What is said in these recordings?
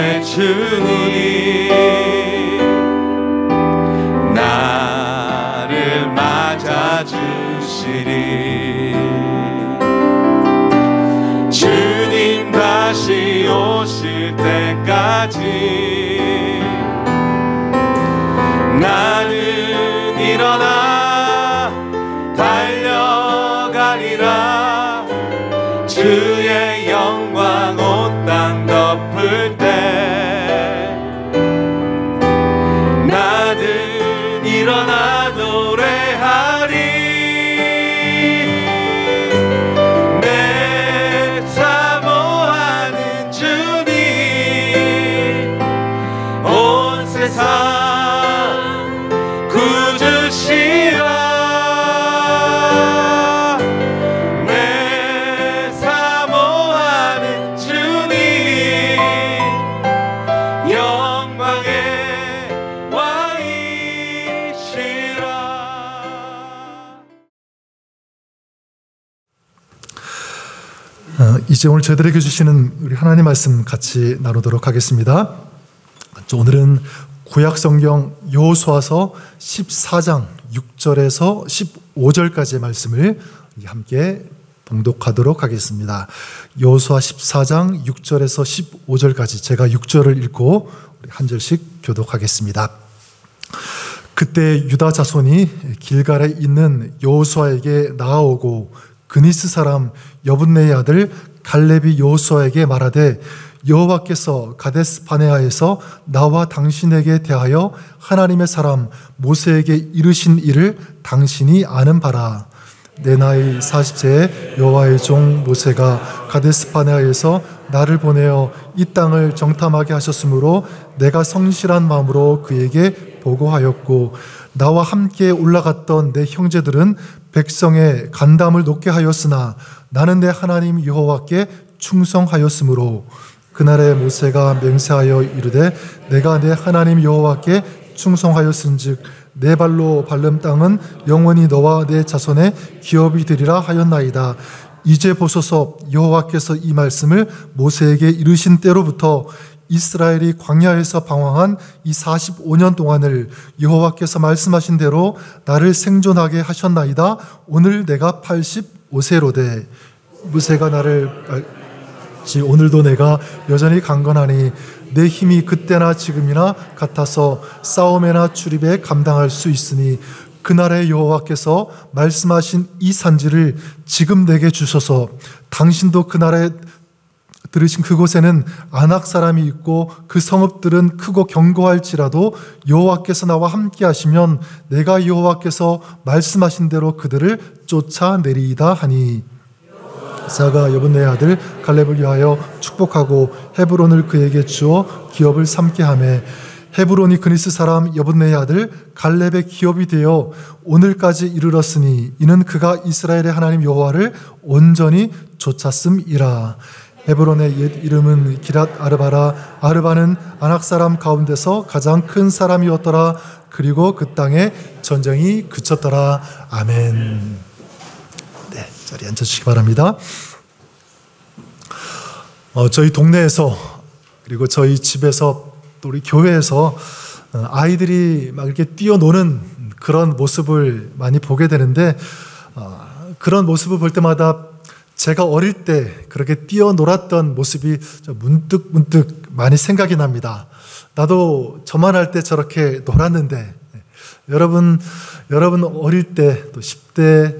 내 주님 나를 맞아주시리. 주님 다시 오실 때까지 나는 일어나 달려가리라. 주의 영광 온 땅 덮을 때 나는 일어나 노래하리. 내 사모하는 주님 온 세상 구주시라. 이제 오늘 저희들에게 주시는 우리 하나님 말씀 같이 나누도록 하겠습니다. 오늘은 구약성경 여호수아서 14장 6절에서 15절까지의 말씀을 함께 봉독하도록 하겠습니다. 여호수아 14장 6절에서 15절까지 제가 6절을 읽고 우리 한 절씩 교독하겠습니다. 그때 유다 자손이 길갈에 있는 여호수아에게 나아오고 그니스 사람 여분네의 아들 갈렙이 여호수아에게 말하되 여호와께서 가데스 바네아에서 나와 당신에게 대하여 하나님의 사람 모세에게 이르신 일을 당신이 아는 바라. 내 나이 40세에 여호와의 종 모세가 가데스 바네아에서 나를 보내어 이 땅을 정탐하게 하셨으므로 내가 성실한 마음으로 그에게 보고하였고 나와 함께 올라갔던 내 형제들은 백성의 간담을 높게 하였으나 나는 내 하나님 여호와께 충성하였으므로 그날에 모세가 맹세하여 이르되 내가 내 하나님 여호와께 충성하였은즉 내 발로 밟는 땅은 영원히 너와 내 자손의 기업이 되리라 하였나이다. 이제 보소서 여호와께서 이 말씀을 모세에게 이르신 때로부터 이스라엘이 광야에서 방황한 이 45년 동안을 여호와께서 말씀하신 대로 나를 생존하게 하셨나이다. 오늘 내가 85세로되 모세가 나를 오늘도 내가 여전히 강건하니 내 힘이 그때나 지금이나 같아서 싸움에나 출입에 감당할 수 있으니 그날에 여호와께서 말씀하신 이 산지를 지금 내게 주소서. 당신도 그날에 들으신 그곳에는 아낙 사람이 있고 그 성읍들은 크고 견고할지라도 여호와께서 나와 함께 하시면 내가 여호와께서 말씀하신 대로 그들을 쫓아내리이다 하니 이사가 여분네의 아들 갈렙을 위하여 축복하고 헤브론을 그에게 주어 기업을 삼게 하매 헤브론이 그니스 사람 여분네의 아들 갈렙의 기업이 되어 오늘까지 이르렀으니 이는 그가 이스라엘의 하나님 여호와를 온전히 쫓았음이라. 헤브론의 옛 이름은 기랏 아르바라. 아르바는 아낙 사람 가운데서 가장 큰 사람이었더라. 그리고 그 땅에 전쟁이 그쳤더라. 아멘. 네, 자리에 앉아주시기 바랍니다. 저희 동네에서 그리고 저희 집에서 또 우리 교회에서 아이들이 막 이렇게 뛰어노는 그런 모습을 많이 보게 되는데 그런 모습을 볼 때마다 제가 어릴 때 그렇게 뛰어놀았던 모습이 문득 많이 생각이 납니다. 나도 저만할 때 저렇게 놀았는데 여러분 어릴 때 또 10대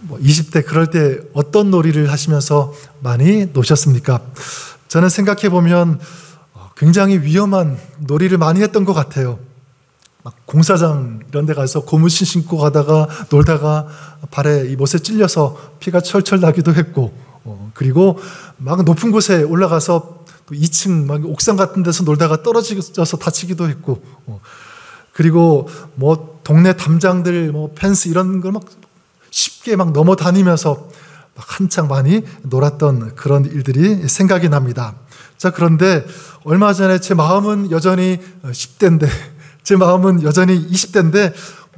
20대 그럴 때 어떤 놀이를 하시면서 많이 노셨습니까? 저는 생각해 보면 굉장히 위험한 놀이를 많이 했던 것 같아요. 막 공사장 이런 데 가서 고무신 신고 가다가 놀다가 발에 이 못에 찔려서 피가 철철 나기도 했고 그리고 막 높은 곳에 올라가서 또 2층 막 옥상 같은 데서 놀다가 떨어져서 다치기도 했고 그리고 뭐 동네 담장들 뭐 펜스 이런 걸 막 쉽게 막 넘어 다니면서 막 한창 많이 놀았던 그런 일들이 생각이 납니다. 자, 그런데 얼마 전에 제 마음은 여전히 10대인데 제 마음은 여전히 20대인데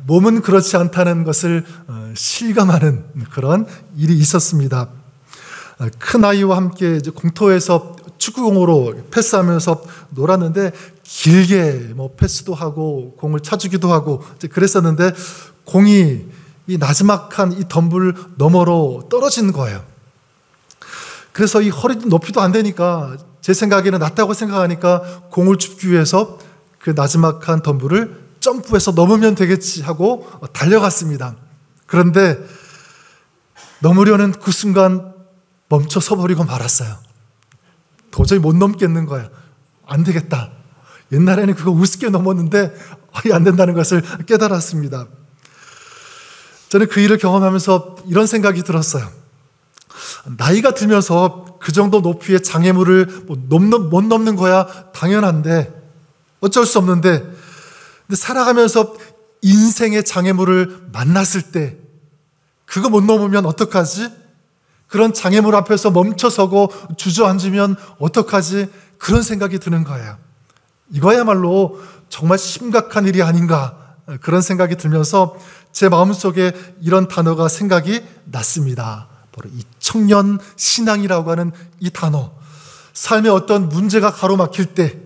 몸은 그렇지 않다는 것을 실감하는 그런 일이 있었습니다. 큰 아이와 함께 이제 공터에서 축구공으로 패스하면서 놀았는데 길게 패스도 하고 공을 차주기도 하고 그랬었는데 공이 이 나지막한 이 덤불 너머로 떨어진 거예요. 그래서 이 허리 높이도 안 되니까 제 생각에는 낮다고 생각하니까 공을 줍기 위해서 그 나지막한 덤불을 점프해서 넘으면 되겠지 하고 달려갔습니다. 그런데 넘으려는 그 순간 멈춰 서버리고 말았어요. 도저히 못 넘겠는 거야. 안 되겠다. 옛날에는 그거 우습게 넘었는데 안 된다는 것을 깨달았습니다. 저는 그 일을 경험하면서 이런 생각이 들었어요. 나이가 들면서 그 정도 높이의 장애물을 못 넘는 거야 당연한데 어쩔 수 없는데 근데 살아가면서 인생의 장애물을 만났을 때 그거 못 넘으면 어떡하지? 그런 장애물 앞에서 멈춰서고 주저앉으면 어떡하지? 그런 생각이 드는 거예요. 이거야말로 정말 심각한 일이 아닌가 그런 생각이 들면서 제 마음속에 이런 단어가 생각이 났습니다. 바로 이 청년 신앙이라고 하는 이 단어. 삶에 어떤 문제가 가로막힐 때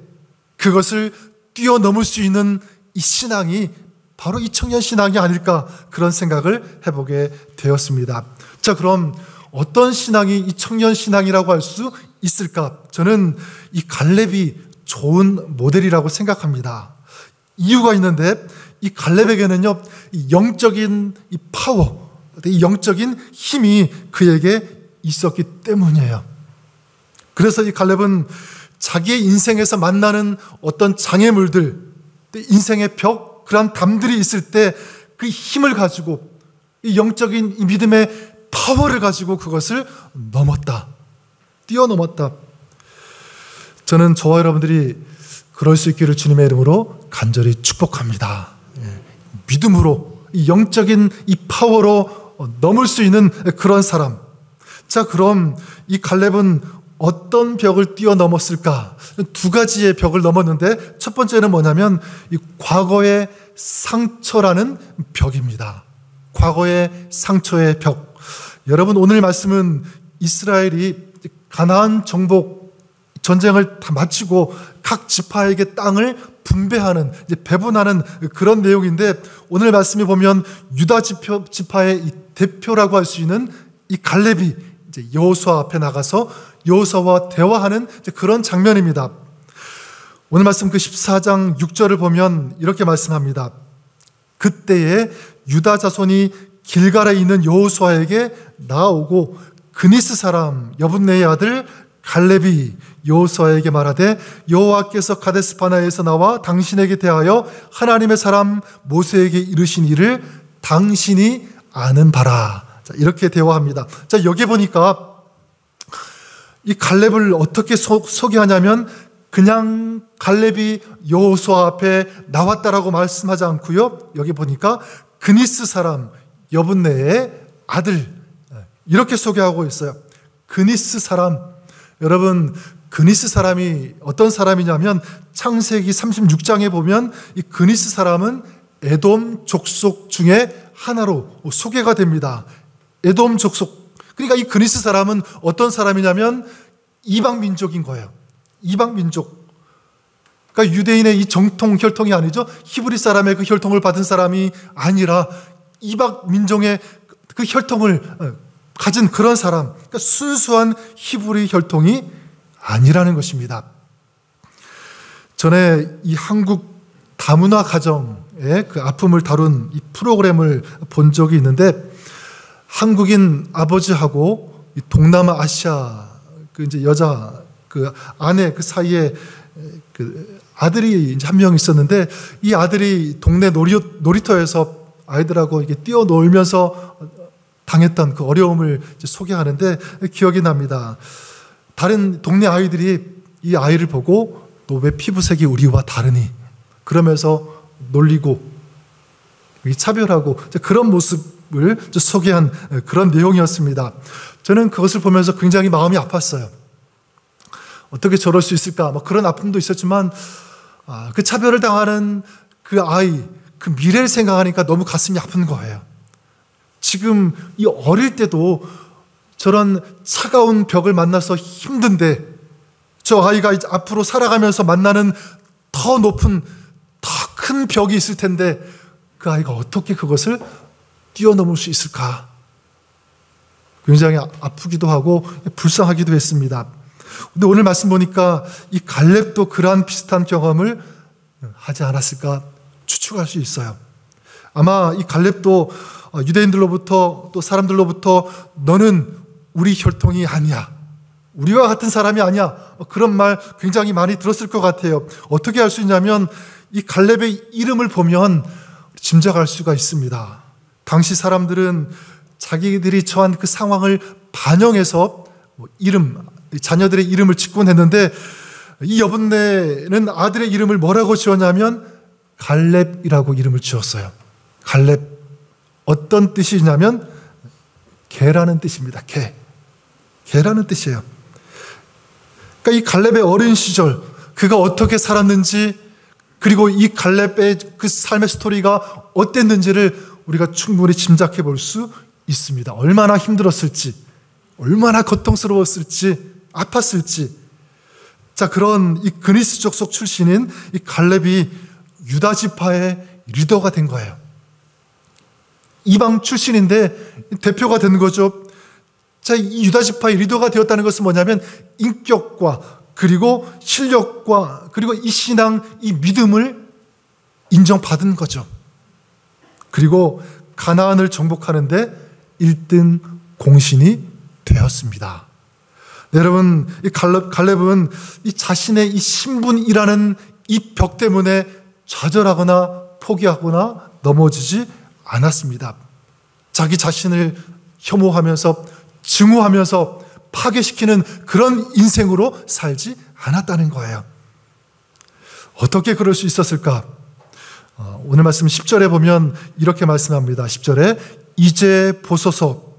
그것을 뛰어넘을 수 있는 이 신앙이 바로 이 청년 신앙이 아닐까 그런 생각을 해보게 되었습니다. 자, 그럼 어떤 신앙이 이 청년 신앙이라고 할 수 있을까? 저는 이 갈렙이 좋은 모델이라고 생각합니다. 이유가 있는데 이 갈렙에게는요, 이 영적인 이 파워, 이 영적인 힘이 그에게 있었기 때문이에요. 그래서 이 갈렙은 자기의 인생에서 만나는 어떤 장애물들, 인생의 벽, 그런 담들이 있을 때 그 힘을 가지고 이 영적인 이 믿음의 파워를 가지고 그것을 넘었다. 뛰어넘었다. 저는 저와 여러분들이 그럴 수 있기를 주님의 이름으로 간절히 축복합니다. 믿음으로 이 영적인 이 파워로 넘을 수 있는 그런 사람. 자, 그럼 이 갈렙은 어떤 벽을 뛰어넘었을까? 두 가지의 벽을 넘었는데 첫 번째는 뭐냐면 이 과거의 상처라는 벽입니다. 과거의 상처의 벽. 여러분, 오늘 말씀은 이스라엘이 가나안 정복 전쟁을 다 마치고 각 지파에게 땅을 분배하는, 이제 배분하는 그런 내용인데 오늘 말씀에 보면 유다 지파의 이 대표라고 할 수 있는 이 갈렙이 이제 여호수아 앞에 나가서 여호수아와 대화하는 그런 장면입니다. 오늘 말씀 그 14장 6절을 보면 이렇게 말씀합니다. 그때에 유다 자손이 길갈에 있는 여호수아에게 나아오고 그니스 사람 여분네의 아들 갈렙이 여호수아에게 말하되 여호와께서 가데스 바네아에서 나와 당신에게 대하여 하나님의 사람 모세에게 이르신 일을 당신이 아는 바라. 자, 이렇게 대화합니다. 자, 여기 보니까 이 갈렙을 어떻게 소개하냐면 그냥 갈렙이 여호수아 앞에 나왔다라고 말씀하지 않고요. 여기 보니까 그니스 사람 여분네의 아들 이렇게 소개하고 있어요. 그니스 사람. 여러분, 그니스 사람이 어떤 사람이냐면 창세기 36장에 보면 이 그니스 사람은 에돔 족속 중에 하나로 소개가 됩니다. 에돔 족속. 그러니까 이 그니스 사람은 어떤 사람이냐면 이방 민족인 거예요. 이방 민족. 그러니까 유대인의 이 정통 혈통이 아니죠. 히브리 사람의 그 혈통을 받은 사람이 아니라 이방 민족의 그 혈통을 가진 그런 사람. 그러니까 순수한 히브리 혈통이 아니라는 것입니다. 전에 이 한국 다문화 가정의 그 아픔을 다룬 이 프로그램을 본 적이 있는데 한국인 아버지하고 이 동남아 아시아 그 이제 여자 그 아내 그 사이에 그 아들이 이제 한 명 있었는데 이 아들이 동네 놀이터에서 아이들하고 이렇게 뛰어놀면서 당했던 그 어려움을 이제 소개하는데 기억이 납니다. 다른 동네 아이들이 이 아이를 보고 너 왜 피부색이 우리와 다르니? 그러면서 놀리고 차별하고 그런 모습을 소개한 그런 내용이었습니다. 저는 그것을 보면서 굉장히 마음이 아팠어요. 어떻게 저럴 수 있을까? 그런 아픔도 있었지만 그 차별을 당하는 그 아이, 그 미래를 생각하니까 너무 가슴이 아픈 거예요. 지금 이 어릴 때도 저런 차가운 벽을 만나서 힘든데 저 아이가 이제 앞으로 살아가면서 만나는 더 높은, 더 큰 벽이 있을 텐데 그 아이가 어떻게 그것을 뛰어넘을 수 있을까? 굉장히 아프기도 하고 불쌍하기도 했습니다. 근데 오늘 말씀 보니까 이 갈렙도 그러한 비슷한 경험을 하지 않았을까 추측할 수 있어요. 아마 이 갈렙도 유대인들로부터 또 사람들로부터 너는 우리 혈통이 아니야, 우리와 같은 사람이 아니야, 그런 말 굉장히 많이 들었을 것 같아요. 어떻게 할 수 있냐면 이 갈렙의 이름을 보면 짐작할 수가 있습니다. 당시 사람들은 자기들이 처한 그 상황을 반영해서 자녀들의 이름을 짓곤 했는데, 이 여분네는 아들의 이름을 뭐라고 지었냐면 갈렙이라고 이름을 지었어요. 갈렙, 어떤 뜻이냐면 개라는 뜻입니다. 개라는 뜻이에요. 그러니까 이 갈렙의 어린 시절, 그가 어떻게 살았는지, 그리고 이 갈렙의 그 삶의 스토리가 어땠는지를 우리가 충분히 짐작해 볼 수 있습니다. 얼마나 힘들었을지, 얼마나 고통스러웠을지, 아팠을지. 자, 그런 이 그니스족 속 출신인 이 갈렙이 유다 지파의 리더가 된 거예요. 이방 출신인데 대표가 된 거죠. 자, 이 유다 지파의 리더가 되었다는 것은 뭐냐면 인격과 그리고 실력과 그리고 이 신앙, 이 믿음을 인정받은 거죠. 그리고 가나안을 정복하는데 1등 공신이 되었습니다. 네, 여러분, 이 갈렙은 이 자신의 이 신분이라는 이 벽 때문에 좌절하거나 포기하거나 넘어지지 않았습니다. 자기 자신을 혐오하면서 증오하면서 파괴시키는 그런 인생으로 살지 않았다는 거예요. 어떻게 그럴 수 있었을까? 오늘 말씀 10절에 보면 이렇게 말씀합니다. 10절에 이제 보소서,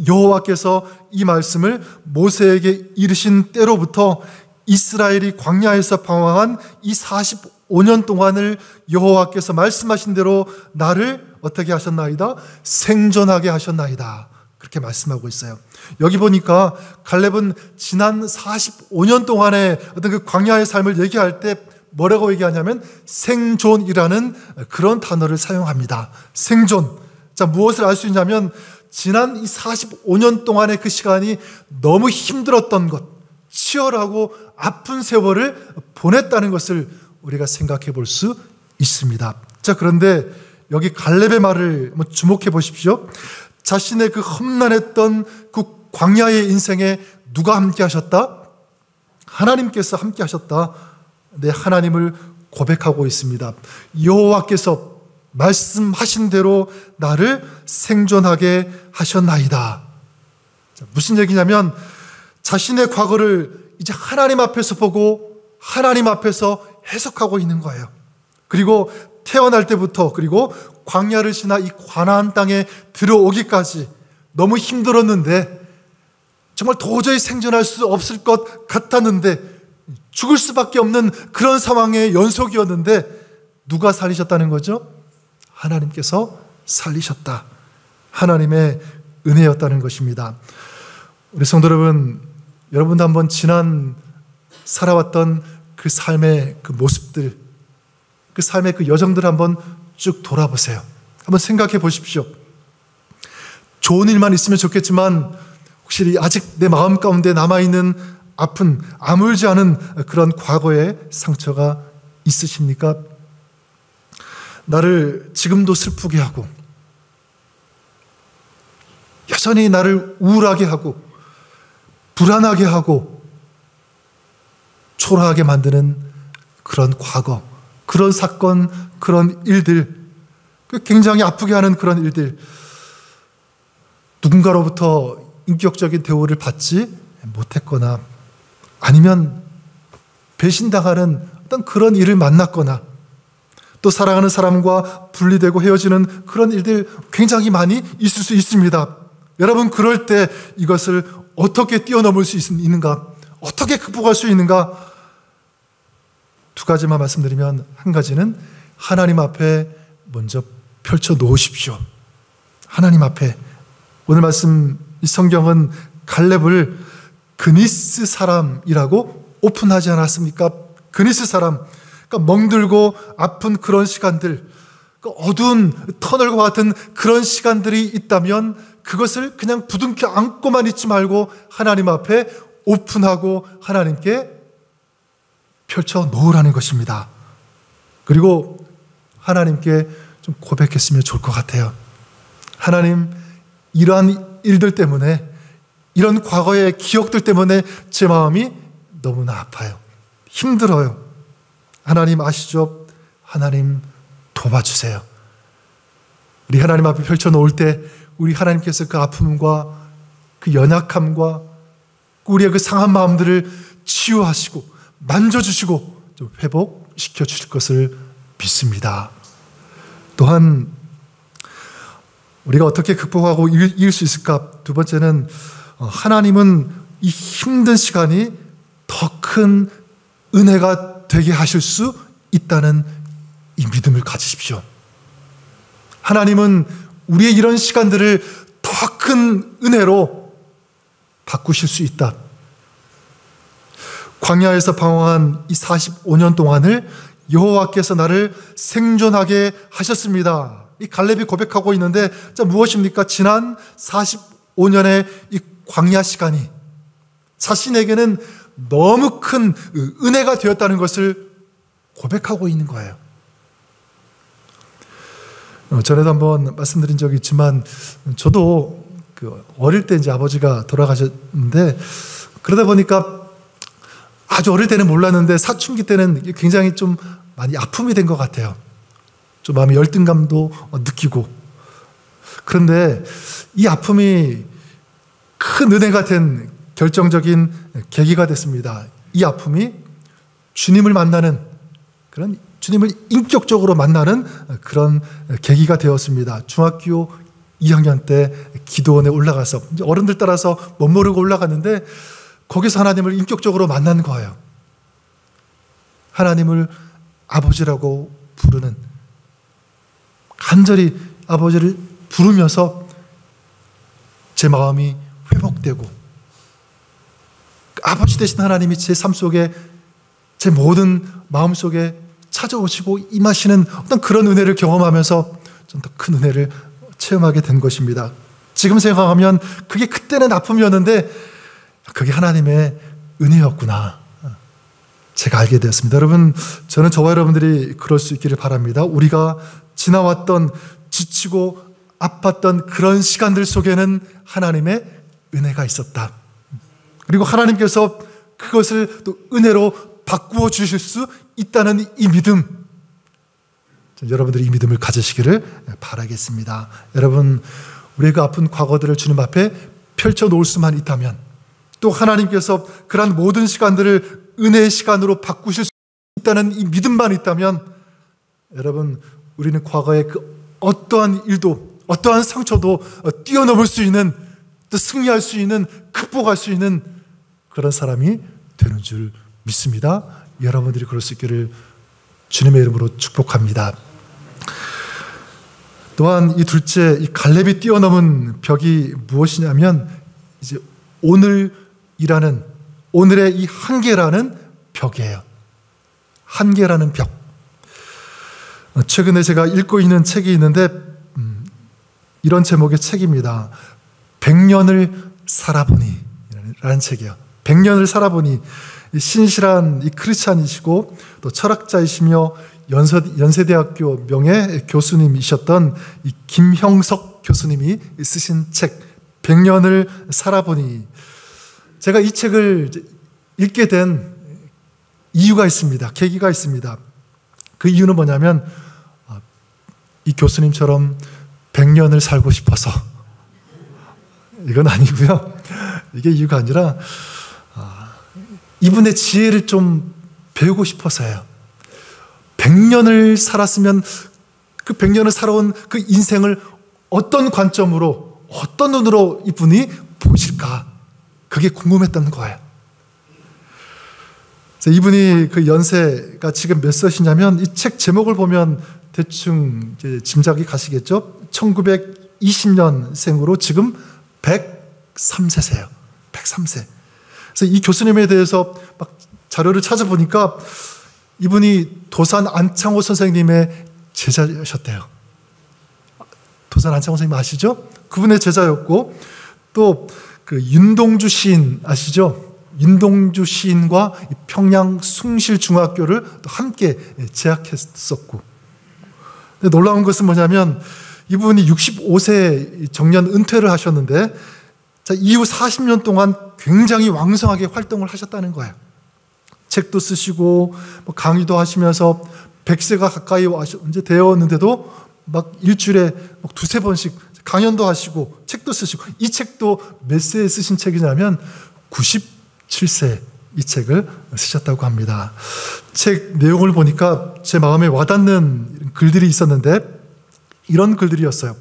여호와께서 이 말씀을 모세에게 이르신 때로부터 이스라엘이 광야에서 방황한 이 45년 동안을 여호와께서 말씀하신 대로 나를 어떻게 하셨나이다? 생존하게 하셨나이다. 그렇게 말씀하고 있어요. 여기 보니까 갈렙은 지난 45년 동안의 어떤 그 광야의 삶을 얘기할 때 뭐라고 얘기하냐면 생존이라는 그런 단어를 사용합니다. 생존. 자, 무엇을 알 수 있냐면 지난 이 45년 동안의 그 시간이 너무 힘들었던 것, 치열하고 아픈 세월을 보냈다는 것을 우리가 생각해 볼 수 있습니다. 자, 그런데 여기 갈렙의 말을 한번 주목해 보십시오. 자신의 그 험난했던 그 광야의 인생에 누가 함께 하셨다? 하나님께서 함께 하셨다. 내 하나님을 고백하고 있습니다. 여호와께서 말씀하신 대로 나를 생존하게 하셨나이다. 무슨 얘기냐면 자신의 과거를 이제 하나님 앞에서 보고 하나님 앞에서 해석하고 있는 거예요. 그리고 태어날 때부터 그리고 광야를 지나 이 가나안 땅에 들어오기까지 너무 힘들었는데, 정말 도저히 생존할 수 없을 것 같았는데, 죽을 수밖에 없는 그런 상황의 연속이었는데 누가 살리셨다는 거죠? 하나님께서 살리셨다. 하나님의 은혜였다는 것입니다. 우리 성도 여러분, 여러분도 한번 지난 살아왔던 그 삶의 그 모습들, 그 삶의 그 여정들 한번 쭉 돌아보세요. 한번 생각해 보십시오. 좋은 일만 있으면 좋겠지만 혹시 아직 내 마음 가운데 남아있는 아픈, 아물지 않은 그런 과거의 상처가 있으십니까? 나를 지금도 슬프게 하고 여전히 나를 우울하게 하고 불안하게 하고 초라하게 만드는 그런 과거, 그런 사건, 그런 일들, 굉장히 아프게 하는 그런 일들, 누군가로부터 인격적인 대우를 받지 못했거나 아니면 배신당하는 어떤 그런 일을 만났거나 또 사랑하는 사람과 분리되고 헤어지는 그런 일들 굉장히 많이 있을 수 있습니다. 여러분, 그럴 때 이것을 어떻게 뛰어넘을 수 있는가? 어떻게 극복할 수 있는가? 두 가지만 말씀드리면, 한 가지는 하나님 앞에 먼저 펼쳐 놓으십시오. 하나님 앞에. 오늘 말씀 이 성경은 갈렙을 그니스 사람이라고 오픈하지 않았습니까? 그리스 사람, 그러니까 멍들고 아픈 그런 시간들, 어두운 터널과 같은 그런 시간들이 있다면 그것을 그냥 부둥켜 안고만 있지 말고 하나님 앞에 오픈하고 하나님께 펼쳐 놓으라는 것입니다. 그리고 하나님께 좀 고백했으면 좋을 것 같아요. 하나님, 이러한 일들 때문에, 이런 과거의 기억들 때문에 제 마음이 너무나 아파요. 힘들어요. 하나님 아시죠? 하나님 도와주세요. 우리 하나님 앞에 펼쳐놓을 때 우리 하나님께서 그 아픔과 그 연약함과 우리의 그 상한 마음들을 치유하시고 만져주시고 좀 회복시켜 주실 것을 믿습니다. 또한 우리가 어떻게 극복하고 이길 수 있을까? 두 번째는 하나님은 이 힘든 시간이 더 큰 은혜가 되게 하실 수 있다는 이 믿음을 가지십시오. 하나님은 우리의 이런 시간들을 더 큰 은혜로 바꾸실 수 있다. 광야에서 방황한 이 45년 동안을 여호와께서 나를 생존하게 하셨습니다. 이 갈렙이 고백하고 있는데, 자, 무엇입니까? 지난 45년의 이 광야 시간이 자신에게는 너무 큰 은혜가 되었다는 것을 고백하고 있는 거예요. 전에도 한번 말씀드린 적이 있지만, 저도 어릴 때 이제 아버지가 돌아가셨는데, 그러다 보니까 아주 어릴 때는 몰랐는데 사춘기 때는 굉장히 좀 많이 아픔이 된 것 같아요. 좀 마음의 열등감도 느끼고. 그런데 이 아픔이 큰 은혜가 된 결정적인 계기가 됐습니다. 이 아픔이 주님을 만나는, 그런 주님을 인격적으로 만나는 그런 계기가 되었습니다. 중학교 2학년 때 기도원에 올라가서 어른들 따라서 멋모르고 올라갔는데 거기서 하나님을 인격적으로 만난 거예요. 하나님을 아버지라고 부르는, 간절히 아버지를 부르면서 제 마음이 회복되고, 아버지 되신 하나님이 제 삶 속에, 제 모든 마음 속에 찾아오시고 임하시는 어떤 그런 은혜를 경험하면서 좀 더 큰 은혜를 체험하게 된 것입니다. 지금 생각하면 그게 그때는 아픔이었는데 그게 하나님의 은혜였구나, 제가 알게 되었습니다. 여러분, 저는 저와 여러분들이 그럴 수 있기를 바랍니다. 우리가 지나왔던, 지치고 아팠던 그런 시간들 속에는 하나님의 은혜가 있었다. 그리고 하나님께서 그것을 또 은혜로 바꾸어 주실 수 있다는 이 믿음, 여러분들이 이 믿음을 가지시기를 바라겠습니다. 여러분, 우리의 그 아픈 과거들을 주님 앞에 펼쳐 놓을 수만 있다면, 또 하나님께서 그러한 모든 시간들을 은혜의 시간으로 바꾸실 수 있다는 이 믿음만 있다면, 여러분, 우리는 과거의 그 어떠한 일도, 어떠한 상처도 뛰어넘을 수 있는, 또 승리할 수 있는, 극복할 수 있는 그런 사람이 되는 줄 믿습니다. 여러분들이 그럴 수 있기를 주님의 이름으로 축복합니다. 또한 이 둘째, 이 갈렙이 뛰어넘은 벽이 무엇이냐면, 이제 오늘이라는, 오늘의 이 한계라는 벽이에요. 한계라는 벽. 최근에 제가 읽고 있는 책이 있는데, 이런 제목의 책입니다. 100년을 살아보니 라는 책이에요. 100년을 살아보니. 신실한 이 크리스찬이시고 또 철학자이시며 연세대학교 명예 교수님이셨던 이 김형석 교수님이 쓰신 책 100년을 살아보니, 제가 이 책을 읽게 된 이유가 있습니다. 계기가 있습니다. 그 이유는 뭐냐면, 이 교수님처럼 100년을 살고 싶어서, 이건 아니고요. 이게 이유가 아니라 이분의 지혜를 좀 배우고 싶어서요. 100년을 살았으면 그 100년을 살아온 그 인생을 어떤 관점으로, 어떤 눈으로 이분이 보실까, 그게 궁금했던 거예요. 그래서 이분이 그 연세가 지금 몇 살이냐면, 이 책 제목을 보면 대충 이제 짐작이 가시겠죠? 1920년생으로 지금 103세세요. 103세. 그래서 이 교수님에 대해서 막 자료를 찾아보니까 이분이 도산 안창호 선생님의 제자셨대요. 도산 안창호 선생님 아시죠? 그분의 제자였고, 또 그 윤동주 시인 아시죠? 윤동주 시인과 평양 숭실중학교를 또 함께 재학했었고, 근데 놀라운 것은 뭐냐면 이분이 65세 정년 은퇴를 하셨는데, 자, 이후 40년 동안 굉장히 왕성하게 활동을 하셨다는 거예요. 책도 쓰시고 강의도 하시면서 100세가 가까이 이제 되었는데도 막 일주일에 막 두세 번씩 강연도 하시고 책도 쓰시고, 이 책도 몇 세에 쓰신 책이냐면 97세 이 책을 쓰셨다고 합니다. 책 내용을 보니까 제 마음에 와닿는 글들이 있었는데 이런 글들이었어요.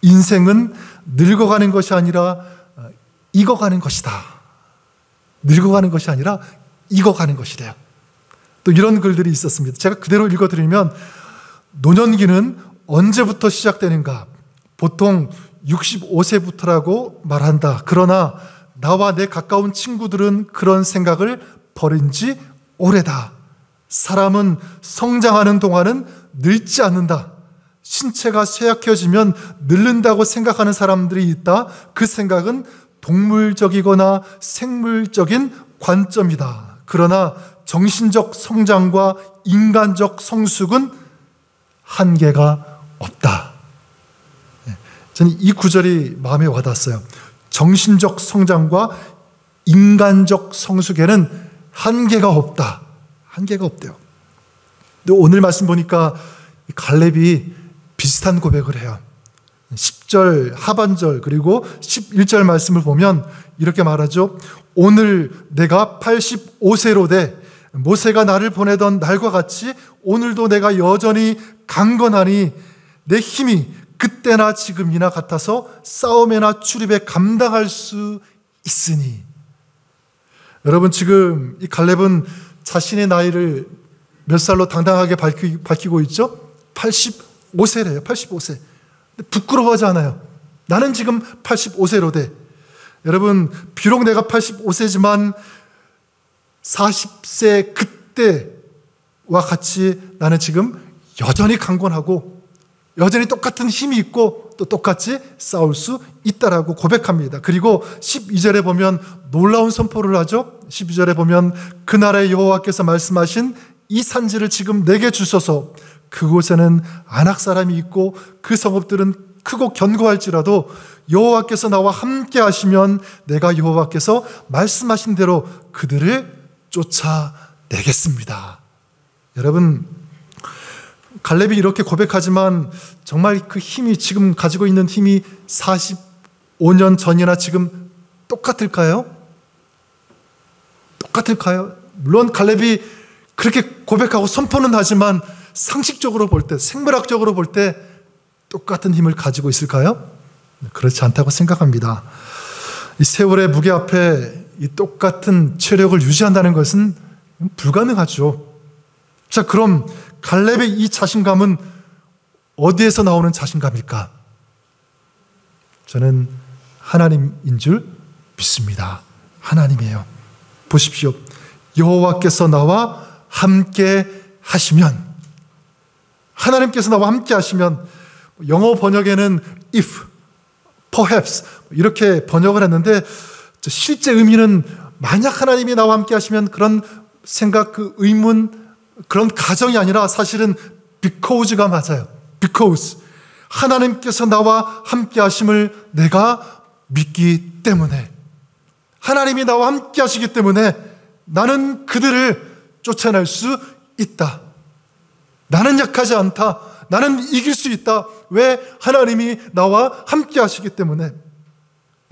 인생은 늙어가는 것이 아니라 익어가는 것이다. 늙어가는 것이 아니라 익어가는 것이래요. 또 이런 글들이 있었습니다. 제가 그대로 읽어드리면, 노년기는 언제부터 시작되는가? 보통 65세부터라고 말한다. 그러나 나와 내 가까운 친구들은 그런 생각을 버린 지 오래다. 사람은 성장하는 동안은 늙지 않는다. 신체가 쇠약해지면 늙는다고 생각하는 사람들이 있다. 그 생각은 동물적이거나 생물적인 관점이다. 그러나 정신적 성장과 인간적 성숙은 한계가 없다. 저는 이 구절이 마음에 와닿았어요. 정신적 성장과 인간적 성숙에는 한계가 없다. 한계가 없대요. 근데 오늘 말씀 보니까 갈렙이 비슷한 고백을 해요. 10절 하반절 그리고 11절 말씀을 보면 이렇게 말하죠. 오늘 내가 85세로 돼 모세가 나를 보내던 날과 같이 오늘도 내가 여전히 강건하니 내 힘이 그때나 지금이나 같아서 싸움에나 출입에 감당할 수 있으니. 여러분, 지금 이 갈렙은 자신의 나이를 몇 살로 당당하게 밝히고 있죠? 85세래요. 85세. 부끄러워하지 않아요. 나는 지금 85세로 돼. 여러분, 비록 내가 85세지만 40세 그때와 같이 나는 지금 여전히 강건하고 여전히 똑같은 힘이 있고 또 똑같이 싸울 수 있다라고 고백합니다. 그리고 12절에 보면 놀라운 선포를 하죠. 12절에 보면 그 나라의 여호와께서 말씀하신 이 산지를 지금 내게 주소서. 그곳에는 아낙 사람이 있고 그 성읍들은 크고 견고할지라도 여호와께서 나와 함께 하시면 내가 여호와께서 말씀하신 대로 그들을 쫓아내겠습니다. 여러분, 갈렙이 이렇게 고백하지만 정말 그 힘이, 지금 가지고 있는 힘이 45년 전이나 지금 똑같을까요? 똑같을까요? 물론 갈렙이 그렇게 고백하고 선포는 하지만 상식적으로 볼 때, 생물학적으로 볼 때 똑같은 힘을 가지고 있을까요? 그렇지 않다고 생각합니다. 이 세월의 무게 앞에 이 똑같은 체력을 유지한다는 것은 불가능하죠. 자, 그럼 갈렙의 이 자신감은 어디에서 나오는 자신감일까? 저는 하나님인 줄 믿습니다. 하나님이에요. 보십시오. 여호와께서 나와 함께 하시면, 하나님께서 나와 함께 하시면, 영어 번역에는 if, perhaps 이렇게 번역을 했는데 실제 의미는 만약 하나님이 나와 함께 하시면, 그런 생각, 그 의문, 그런 가정이 아니라 사실은 because가 맞아요. because 하나님께서 나와 함께 하심을 내가 믿기 때문에, 하나님이 나와 함께 하시기 때문에 나는 그들을 쫓아낼 수 있다. 나는 약하지 않다. 나는 이길 수 있다. 왜? 하나님이 나와 함께 하시기 때문에.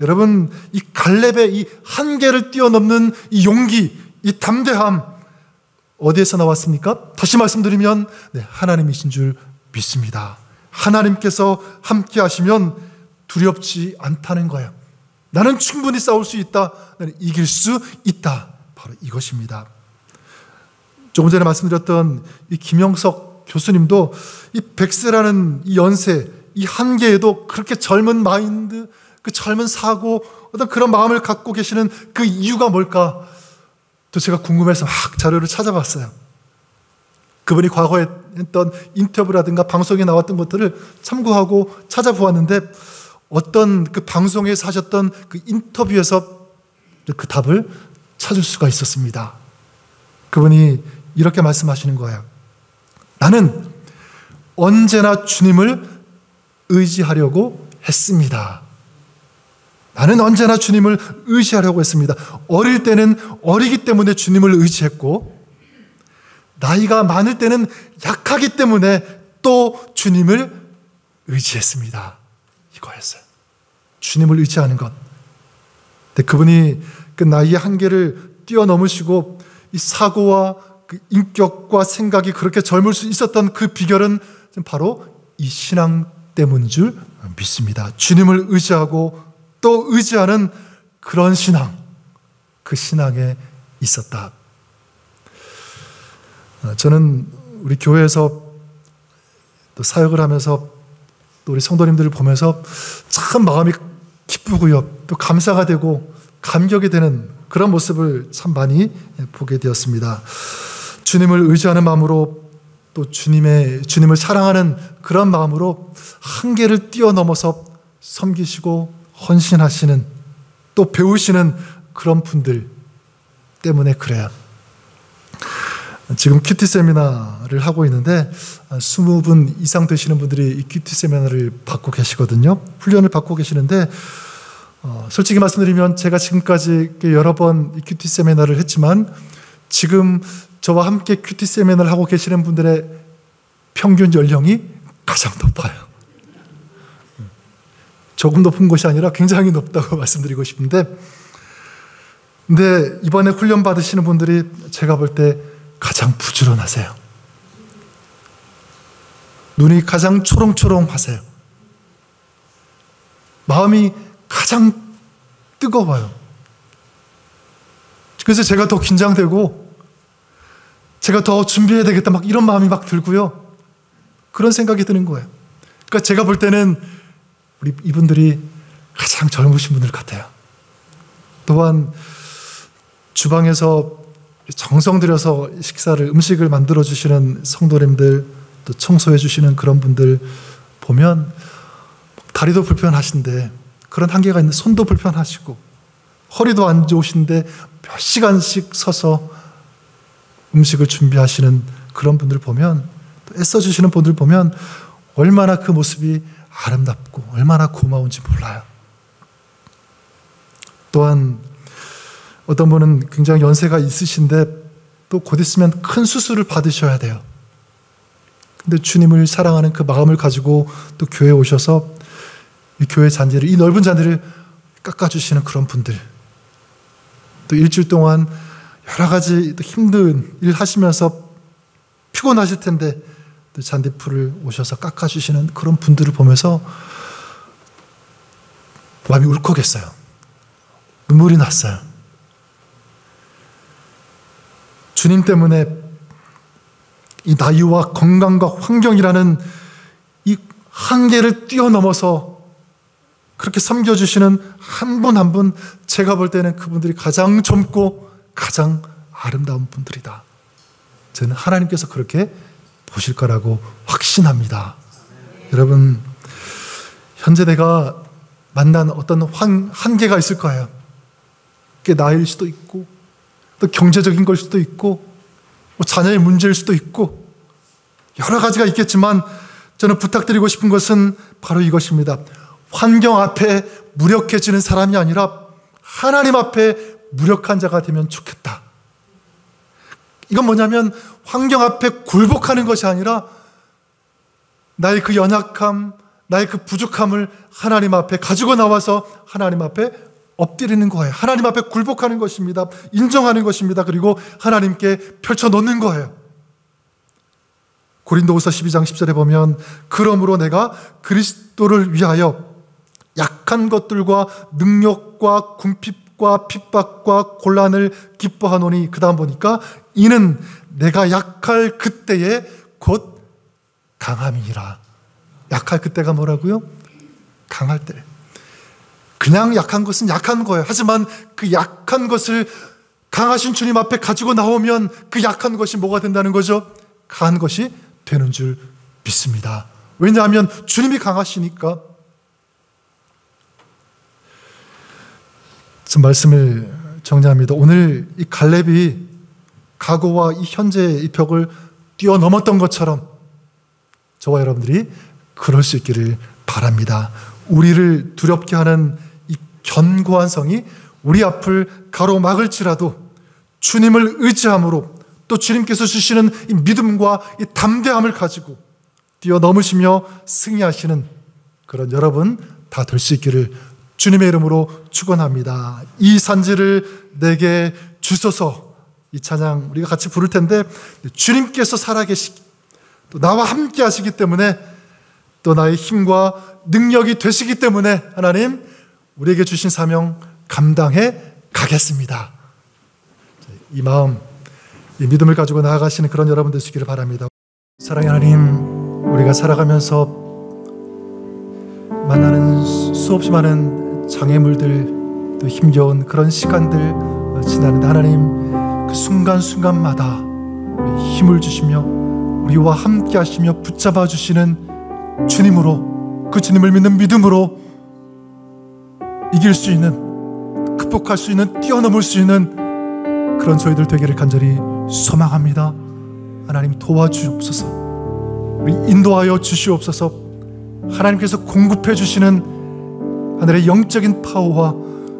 여러분, 이 갈렙의 이 한계를 뛰어넘는 이 용기, 이 담대함, 어디에서 나왔습니까? 다시 말씀드리면 하나님이신 줄 믿습니다. 하나님께서 함께 하시면 두렵지 않다는 거예요. 나는 충분히 싸울 수 있다. 나는 이길 수 있다. 바로 이것입니다. 조금 전에 말씀드렸던 이 김영석 교수님도 이 100세라는 이 연세, 이 한계에도 그렇게 젊은 마인드, 그 젊은 사고, 어떤 그런 마음을 갖고 계시는 그 이유가 뭘까? 또 제가 궁금해서 막 자료를 찾아봤어요. 그분이 과거에 했던 인터뷰라든가 방송에 나왔던 것들을 참고하고 찾아보았는데 어떤 그 방송에서 하셨던 그 인터뷰에서 그 답을 찾을 수가 있었습니다. 그분이 이렇게 말씀하시는 거예요. 나는 언제나 주님을 의지하려고 했습니다. 나는 언제나 주님을 의지하려고 했습니다. 어릴 때는 어리기 때문에 주님을 의지했고, 나이가 많을 때는 약하기 때문에 또 주님을 의지했습니다. 이거였어요. 주님을 의지하는 것. 근데 그분이 그 나이의 한계를 뛰어넘으시고 이 사고와 그 인격과 생각이 그렇게 젊을 수 있었던 그 비결은 바로 이 신앙 때문인 줄 믿습니다. 주님을 의지하고 또 의지하는 그런 신앙, 그 신앙에 있었다. 저는 우리 교회에서 또 사역을 하면서 또 우리 성도님들을 보면서 참 마음이 기쁘고요, 또 감사가 되고 감격이 되는 그런 모습을 참 많이 보게 되었습니다. 주님을 의지하는 마음으로 또 주님을 사랑하는 그런 마음으로 한계를 뛰어넘어서 섬기시고 헌신하시는, 또 배우시는 그런 분들 때문에 그래요. 지금 큐티 세미나를 하고 있는데 20분 이상 되시는 분들이 이 큐티 세미나를 받고 계시거든요. 훈련을 받고 계시는데 솔직히 말씀드리면 제가 지금까지 여러 번 이 큐티 세미나를 했지만 지금 저와 함께 큐티 세미나를 하고 계시는 분들의 평균 연령이 가장 높아요. 조금 높은 것이 아니라 굉장히 높다고 말씀드리고 싶은데, 근데 이번에 훈련 받으시는 분들이 제가 볼 때 가장 부지런하세요. 눈이 가장 초롱초롱하세요. 마음이 가장 뜨거워요. 그래서 제가 더 긴장되고 제가 더 준비해야 되겠다 막 이런 마음이 막 들고요. 그런 생각이 드는 거예요. 그러니까 제가 볼 때는 우리 이분들이 가장 젊으신 분들 같아요. 또한 주방에서 정성 들여서 음식을 만들어 주시는 성도님들, 또 청소해 주시는 그런 분들 보면 다리도 불편하신데 그런 한계가 있는데 손도 불편하시고 허리도 안 좋으신데 몇 시간씩 서서 음식을 준비하시는 그런 분들 보면, 또 애써주시는 분들 보면 얼마나 그 모습이 아름답고 얼마나 고마운지 몰라요. 또한 어떤 분은 굉장히 연세가 있으신데 또 곧 있으면 큰 수술을 받으셔야 돼요. 근데 주님을 사랑하는 그 마음을 가지고 또 교회에 오셔서 이 교회 잔디를, 이 넓은 잔디를 깎아주시는 그런 분들, 또 일주일 동안 여러 가지 또 힘든 일 하시면서 피곤하실 텐데 또 잔디풀을 오셔서 깎아주시는 그런 분들을 보면서 마음이 울컥했어요. 눈물이 났어요. 주님 때문에 이 나이와 건강과 환경이라는 이 한계를 뛰어넘어서 그렇게 섬겨주시는 한 분 한 분, 제가 볼 때는 그분들이 가장 젊고 가장 아름다운 분들이다. 저는 하나님께서 그렇게 보실 거라고 확신합니다. 여러분, 현재 내가 만난 어떤 한계가 있을 거예요. 그게 나이일 수도 있고, 또 경제적인 걸 수도 있고, 뭐 자녀의 문제일 수도 있고, 여러 가지가 있겠지만 저는 부탁드리고 싶은 것은 바로 이것입니다. 환경 앞에 무력해지는 사람이 아니라 하나님 앞에 무력한 자가 되면 좋겠다. 이건 뭐냐면 환경 앞에 굴복하는 것이 아니라 나의 그 연약함, 나의 그 부족함을 하나님 앞에 가지고 나와서 하나님 앞에 엎드리는 거예요. 하나님 앞에 굴복하는 것입니다. 인정하는 것입니다. 그리고 하나님께 펼쳐놓는 거예요. 고린도후서 12장 10절에 보면 그러므로 내가 그리스도를 위하여 약한 것들과 능력과 궁핍과 핍박과 곤란을 기뻐하노니, 그 다음 보니까 이는 내가 약할 그때에 곧 강함이니라. 약할 그때가 뭐라고요? 강할 때. 그냥 약한 것은 약한 거예요. 하지만 그 약한 것을 강하신 주님 앞에 가지고 나오면 그 약한 것이 뭐가 된다는 거죠? 강한 것이 되는 줄 믿습니다. 왜냐하면 주님이 강하시니까. 말씀을 정리합니다. 오늘 이 갈렙이 과거와 이 현재의 이 벽을 뛰어넘었던 것처럼 저와 여러분들이 그럴 수 있기를 바랍니다. 우리를 두렵게 하는 이 견고한 성이 우리 앞을 가로막을지라도 주님을 의지함으로 또 주님께서 주시는 이 믿음과 이 담대함을 가지고 뛰어넘으시며 승리하시는 그런 여러분 다 될 수 있기를 주님의 이름으로 축원합니다. 이 산지를 내게 주소서. 이 찬양 우리가 같이 부를 텐데, 주님께서 살아계시기 또 나와 함께 하시기 때문에 또 나의 힘과 능력이 되시기 때문에 하나님 우리에게 주신 사명 감당해 가겠습니다. 이 마음, 이 믿음을 가지고 나아가시는 그런 여러분 되시기를 바랍니다. 사랑의 하나님, 우리가 살아가면서 만나는 수없이 많은 장애물들, 또 힘겨운 그런 시간들 지나는데 하나님 그 순간순간마다 힘을 주시며 우리와 함께 하시며 붙잡아 주시는 주님으로, 그 주님을 믿는 믿음으로 이길 수 있는, 극복할 수 있는, 뛰어넘을 수 있는 그런 저희들 되기를 간절히 소망합니다. 하나님 도와주옵소서. 우리 인도하여 주시옵소서. 하나님께서 공급해 주시는 하늘의 영적인 파워와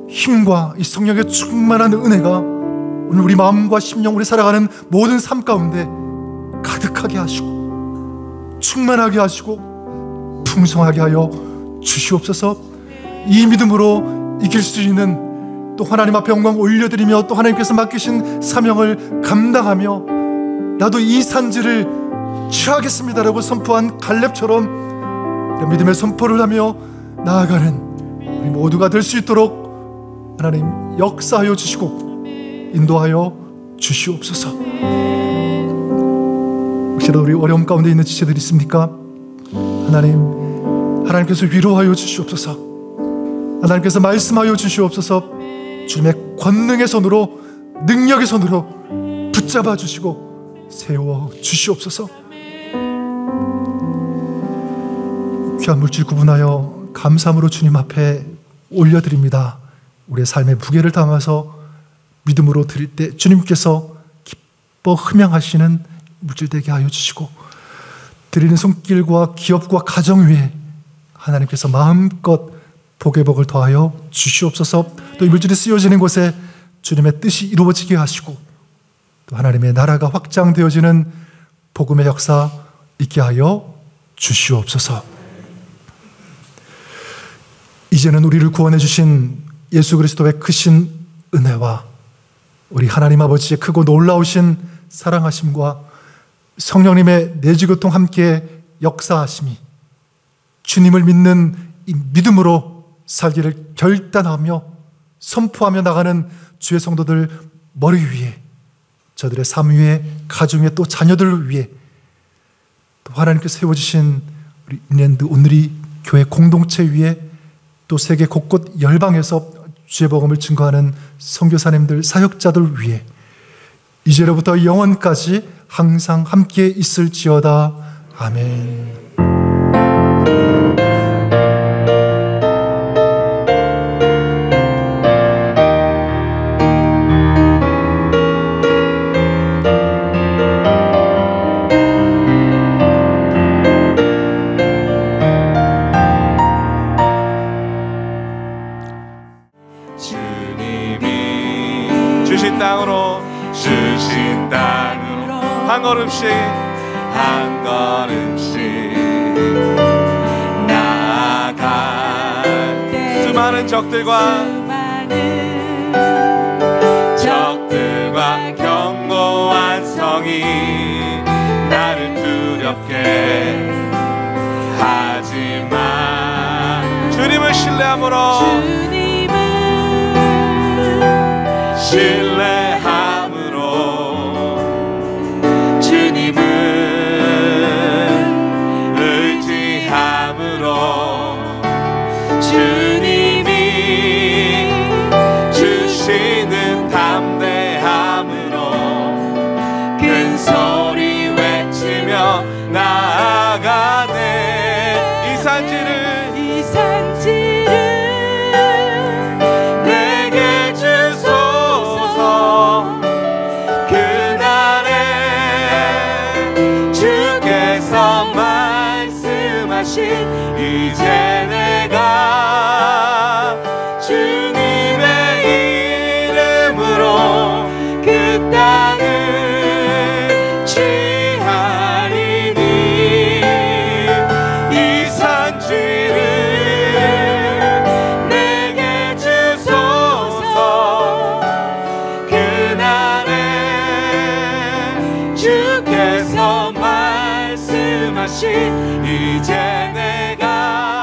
힘과 이 성령의 충만한 은혜가 오늘 우리 마음과 심령, 우리 살아가는 모든 삶 가운데 가득하게 하시고 충만하게 하시고 풍성하게 하여 주시옵소서. 이 믿음으로 이길 수 있는, 또 하나님 앞에 영광 올려드리며 또 하나님께서 맡기신 사명을 감당하며 나도 이 산지를 취하겠습니다라고 선포한 갈렙처럼 믿음의 선포를 하며 나아가는 우리 모두가 될 수 있도록 하나님 역사하여 주시고 인도하여 주시옵소서. 혹시라도 우리 어려움 가운데 있는 지체들이 있습니까? 하나님께서 위로하여 주시옵소서. 하나님께서 말씀하여 주시옵소서. 주님의 권능의 손으로, 능력의 손으로 붙잡아 주시고 세워 주시옵소서. 귀한 물질 구분하여 감사함으로 주님 앞에 올려드립니다. 우리의 삶의 무게를 담아서 믿음으로 드릴 때 주님께서 기뻐 흠양하시는 물질 되게 하여 주시고, 드리는 손길과 기업과 가정 위에 하나님께서 마음껏 복의 복을 더하여 주시옵소서. 또 이 물질이 쓰여지는 곳에 주님의 뜻이 이루어지게 하시고 또 하나님의 나라가 확장되어지는 복음의 역사 있게 하여 주시옵소서. 이제는 우리를 구원해 주신 예수 그리스도의 크신 은혜와 우리 하나님 아버지의 크고 놀라우신 사랑하심과 성령님의 내주교통 함께 역사하심이 주님을 믿는 이 믿음으로 살기를 결단하며 선포하며 나가는 주의 성도들 머리 위에, 저들의 삶 위에, 가정 위에, 또 자녀들을 위해, 또 하나님께서 세워주신 우리 인랜드 오늘이 교회 공동체 위에, 또 세계 곳곳 열방에서 주의 복음을 증거하는 선교사님들, 사역자들 위해 이제로부터 영원까지 항상 함께 있을지어다. 아멘. 주신 땅으로 한 걸음씩 나아갈 수많은 적들과 견고한 성이 나를 두렵게 하지만 주님을 신뢰함으로 주님을 의지함으로 주님이 주시는 담대함 이제 내가 주님의 이름으로 그 땅을 취하리니 이 산지를 내게 주소서. 그날에 주께서 말씀하신 이제 내가